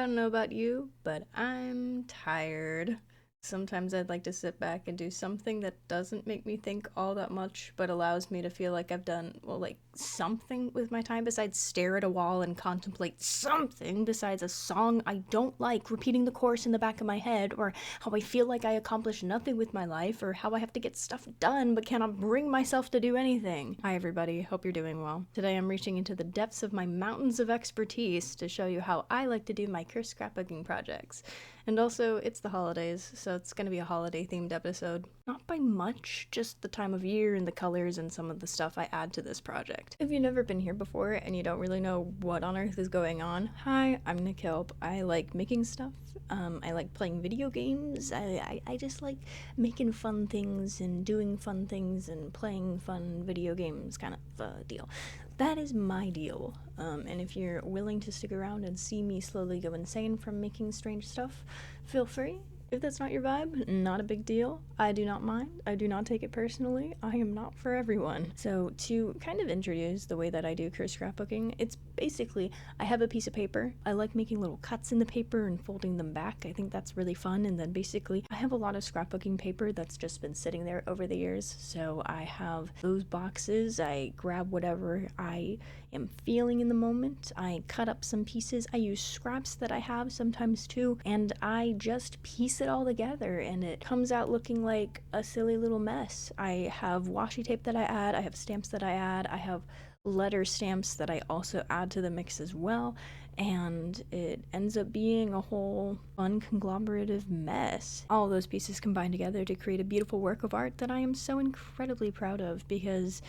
don't know about you, but I'm tired. Sometimes I'd like to sit back and do something that doesn't make me think all that much, but allows me to feel like I've done, well, like something with my time besides stare at a wall and contemplate something besides a song I don't like repeating the chorus in the back of my head, or how I feel like I accomplished nothing with my life, or how I have to get stuff done but cannot bring myself to do anything. Hi everybody, hope you're doing well. Today I'm reaching into the depths of my mountains of expertise to show you how I like to do my cursed scrapbooking projects. And also, it's the holidays, so it's gonna be a holiday-themed episode. Not by much, just the time of year and the colors and some of the stuff I add to this project. If you've never been here before and you don't really know what on earth is going on, hi, I'm Nikhil. I like making stuff. I like playing video games. I just like making fun things and doing fun things and playing fun video games kind of deal. That is my deal, and if you're willing to stick around and see me slowly go insane from making strange stuff, feel free. If that's not your vibe, not a big deal. I do not mind. I do not take it personally. I am not for everyone. So to kind of introduce the way that I do cursed scrapbooking, it's basically, I have a piece of paper. I like making little cuts in the paper and folding them back. I think that's really fun. And then basically, I have a lot of scrapbooking paper that's just been sitting there over the years. So I have those boxes. I grab whatever I am feeling in the moment. I cut up some pieces. I use scraps that I have sometimes too, and I just piece it all together and it comes out looking like a silly little mess. I have washi tape that I add, I have stamps that I add, I have letter stamps that I also add to the mix as well, and it ends up being a whole fun conglomerative mess. All of those pieces combine together to create a beautiful work of art that I am so incredibly proud of because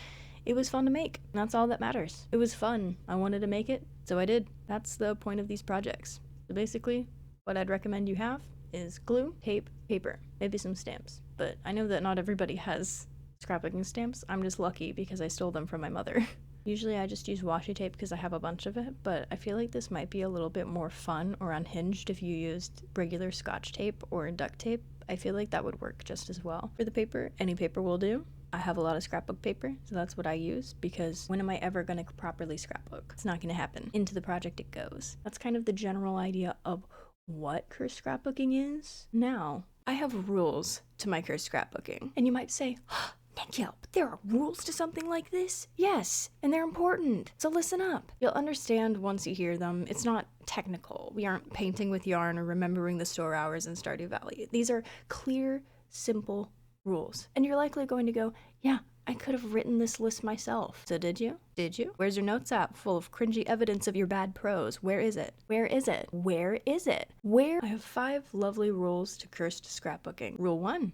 it was fun to make. That's all that matters. It was fun. I wanted to make it, so I did. That's the point of these projects. So basically, what I'd recommend you have is glue, tape, paper, maybe some stamps. But I know that not everybody has scrapbooking stamps. I'm just lucky because I stole them from my mother. Usually I just use washi tape because I have a bunch of it, but I feel like this might be a little bit more fun or unhinged if you used regular Scotch tape or duct tape. I feel like that would work just as well. For the paper, any paper will do. I have a lot of scrapbook paper, so that's what I use, because when am I ever going to properly scrapbook? It's not going to happen. Into the project it goes. That's kind of the general idea of what cursed scrapbooking is. Now, I have rules to my cursed scrapbooking. And you might say, oh, Nikhil, but there are rules to something like this? Yes, and they're important, so listen up. You'll understand once you hear them. It's not technical. We aren't painting with yarn or remembering the store hours in Stardew Valley. These are clear, simple rules. And you're likely going to go, yeah, I could have written this list myself. So did you? Did you? Where's your notes app full of cringy evidence of your bad prose? Where is it? Where is it? Where is it? Where? I have 5 lovely rules to cursed scrapbooking. Rule 1,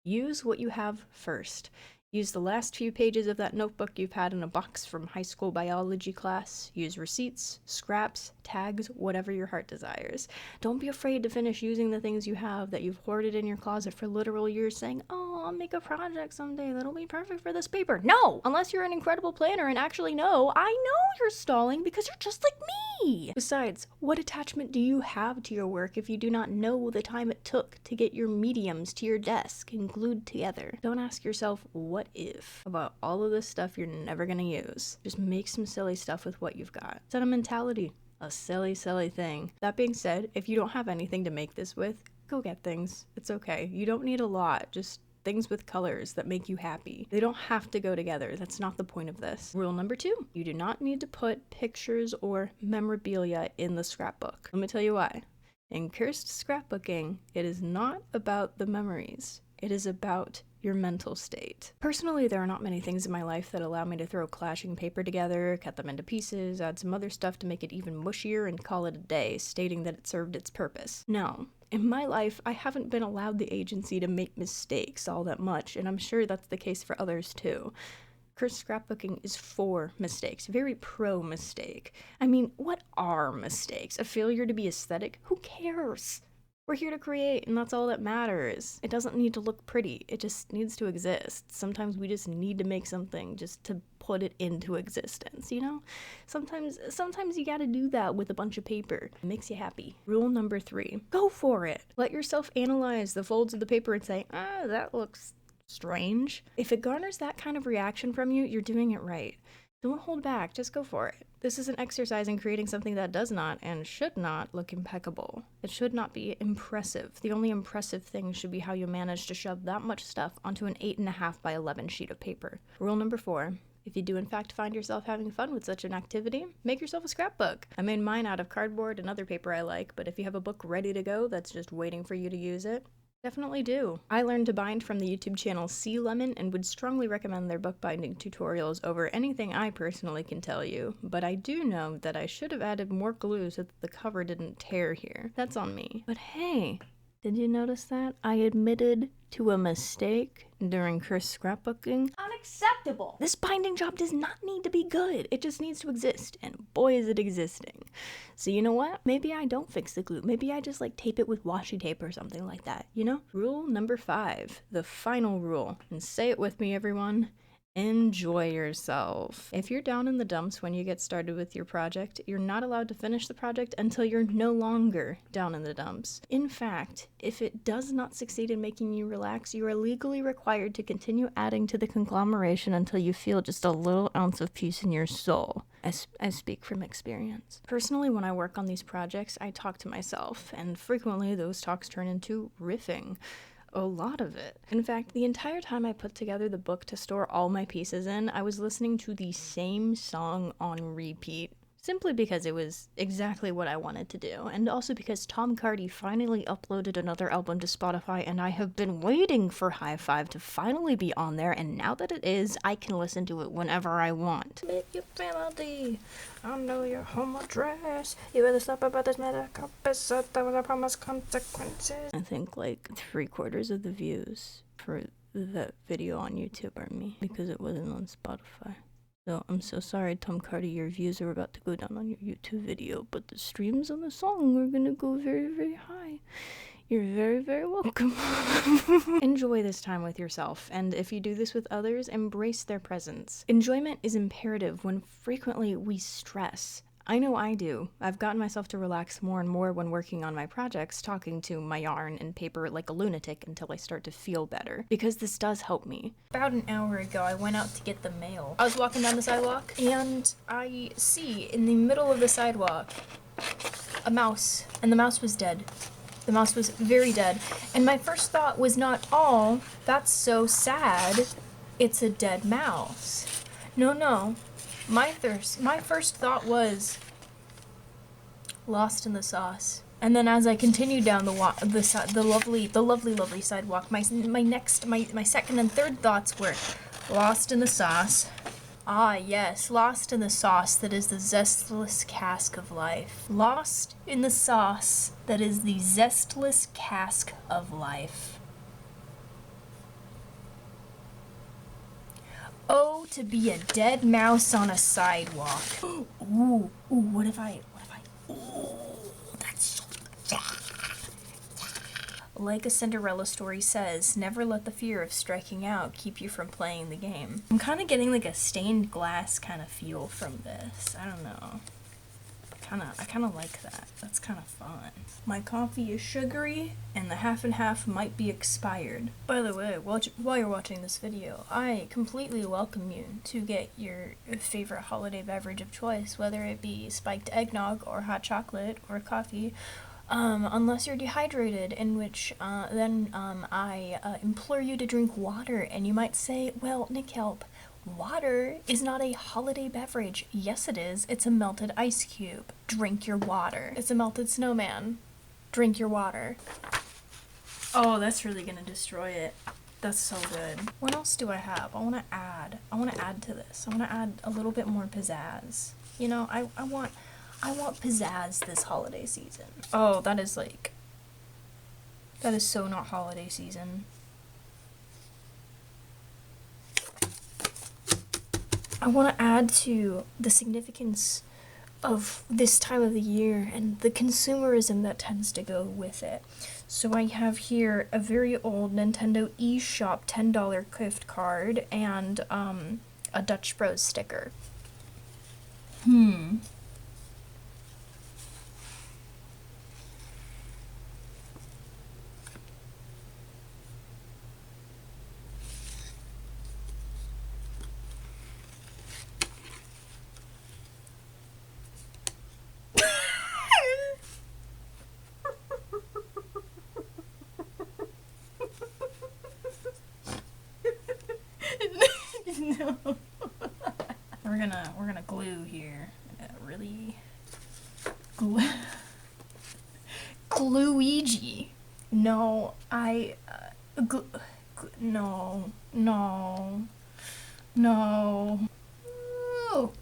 use what you have first. Use the last few pages of that notebook you've had in a box from high school biology class. Use receipts, scraps, tags, whatever your heart desires. Don't be afraid to finish using the things you have that you've hoarded in your closet for literal years saying, oh, I'll make a project someday that'll be perfect for this paper. No! Unless you're an incredible planner and actually know, I know you're stalling because you're just like me! Besides, what attachment do you have to your work if you do not know the time it took to get your mediums to your desk and glued together? Don't ask yourself, what if about all of this stuff you're never gonna use. Just make some silly stuff with what you've got. Sentimentality, a silly thing. That being said, if you don't have anything to make this with, go get things. It's okay. You don't need a lot, just things with colors that make you happy. They don't have to go together. That's not the point of this. Rule number 2, you do not need to put pictures or memorabilia in the scrapbook. Let me tell you why. In cursed scrapbooking, it is not about the memories. It is about your mental state. Personally, there are not many things in my life that allow me to throw clashing paper together, cut them into pieces, add some other stuff to make it even mushier, and call it a day, stating that it served its purpose. No. In my life, I haven't been allowed the agency to make mistakes all that much, and I'm sure that's the case for others too. Cursed scrapbooking is for mistakes, very pro-mistake. I mean, what are mistakes? A failure to be aesthetic? Who cares? We're here to create, and that's all that matters. It doesn't need to look pretty, it just needs to exist. Sometimes we just need to make something just to put it into existence, you know? Sometimes you gotta do that with a bunch of paper. It makes you happy. Rule number 3, go for it. Let yourself analyze the folds of the paper and say, that looks strange. If it garners that kind of reaction from you, you're doing it right. Don't hold back, just go for it. This is an exercise in creating something that does not and should not look impeccable. It should not be impressive. The only impressive thing should be how you manage to shove that much stuff onto an 8.5 by 11 sheet of paper. Rule number 4. If you do in fact find yourself having fun with such an activity, make yourself a scrapbook. I made mine out of cardboard and other paper I like, but if you have a book ready to go that's just waiting for you to use it, definitely do. I learned to bind from the YouTube channel Sea Lemon and would strongly recommend their bookbinding tutorials over anything I personally can tell you, but I do know that I should have added more glue so that the cover didn't tear here. That's on me. But hey, did you notice that? I admitted to a mistake during Chris' scrapbooking. Unacceptable! This binding job does not need to be good. It just needs to exist, and boy is it existing. So you know what? Maybe I don't fix the glue. Maybe I just tape it with washi tape or something like that, you know? Rule number 5, the final rule. And say it with me, everyone. Enjoy yourself. If you're down in the dumps when you get started with your project, you're not allowed to finish the project until you're no longer down in the dumps. In fact, if it does not succeed in making you relax, you are legally required to continue adding to the conglomeration until you feel just a little ounce of peace in your soul. I speak from experience. Personally, when I work on these projects, I talk to myself, and frequently those talks turn into riffing. A lot of it. In fact, the entire time I put together the book to store all my pieces in, I was listening to the same song on repeat. Simply because it was exactly what I wanted to do, and also because Tom Cardy finally uploaded another album to Spotify, and I have been waiting for High Five to finally be on there, and now that it is, I can listen to it whenever I want. Make your penalty. I know your home address. You better stop about this matter. I promise consequences. I think 3/4 of the views for that video on YouTube are me, because it wasn't on Spotify. So I'm so sorry, Tom Cardy, your views are about to go down on your YouTube video, but the streams on the song are gonna go very, very high. You're very, very welcome. Enjoy this time with yourself, and if you do this with others, embrace their presence. Enjoyment is imperative when frequently we stress. I know I do. I've gotten myself to relax more and more when working on my projects, talking to my yarn and paper like a lunatic until I start to feel better, because this does help me. About an hour ago, I went out to get the mail. I was walking down the sidewalk, and I see in the middle of the sidewalk a mouse, and the mouse was dead. The mouse was very dead, and my first thought was not, "Oh, that's so sad. It's a dead mouse." No. My first thought was lost in the sauce. And then as I continued down the lovely sidewalk, my second and third thoughts were lost in the sauce. Ah, yes, lost in the sauce that is the zestless cask of life. Lost in the sauce that is the zestless cask of life. Oh, to be a dead mouse on a sidewalk. Ooh, what if I, that's so, like a Cinderella story says, never let the fear of striking out keep you from playing the game. I'm kind of getting a stained glass kind of feel from this. I don't know. I kind of like that. That's kind of fun. My coffee is sugary, and the half and half might be expired. By the way, while you're watching this video, I completely welcome you to get your favorite holiday beverage of choice, whether it be spiked eggnog or hot chocolate or coffee, unless you're dehydrated, in which then I implore you to drink water. And you might say, well, Nick, help. Water is not a holiday beverage. Yes, it is. It's a melted ice cube. Drink your water. It's a melted snowman. Drink your water. Oh, that's really gonna destroy it. That's so good. What else do I have? I want to add to this. I want to add a little bit more pizzazz. You know, I want pizzazz this holiday season. Oh, that is so not holiday season. I want to add to the significance of this time of the year and the consumerism that tends to go with it. So I have here a very old Nintendo eShop $10 gift card and a Dutch Bros sticker. We're gonna glue here. Really glue. Gluigi. No, no, no, no. Oh.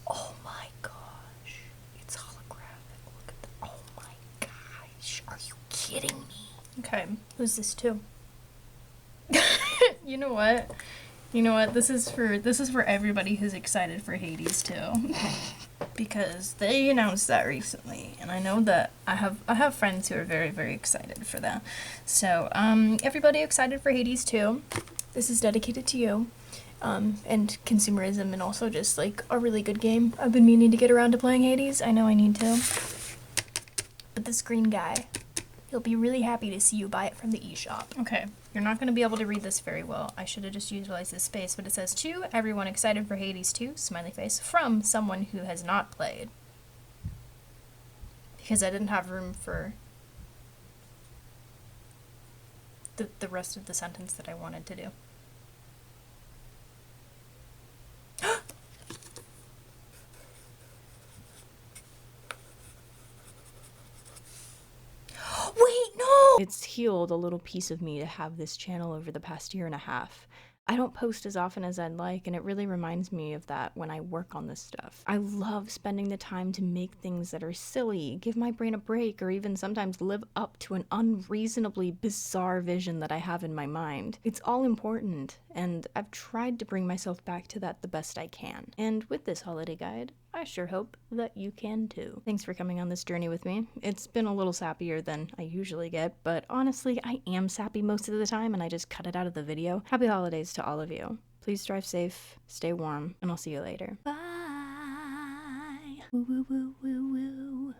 Oh my gosh. It's holographic. Look at that. Oh my gosh. Are you kidding me? Okay. Who's this to? You know what? You know what? This is for everybody who's excited for Hades too. Because they announced that recently, and I know that I have friends who are very, very excited for that. So, everybody excited for Hades 2. This is dedicated to you, and consumerism, and also just like a really good game. I've been meaning to get around to playing Hades. I know I need to. But this green guy, he'll be really happy to see you buy it from the eShop. Okay, you're not going to be able to read this very well. I should have just utilized this space, but it says, to everyone excited for Hades 2, smiley face, from someone who has not played. Because I didn't have room for the rest of the sentence that I wanted to do. Wait, no! It's healed a little piece of me to have this channel over the past year and a half. I don't post as often as I'd like, and it really reminds me of that when I work on this stuff. I love spending the time to make things that are silly, give my brain a break, or even sometimes live up to an unreasonably bizarre vision that I have in my mind. It's all important, and I've tried to bring myself back to that the best I can. And with this holiday guide, I sure hope that you can too. Thanks for coming on this journey with me. It's been a little sappier than I usually get, but honestly, I am sappy most of the time and I just cut it out of the video. Happy holidays to all of you. Please drive safe, stay warm, and I'll see you later. Bye! Woo woo woo woo woo.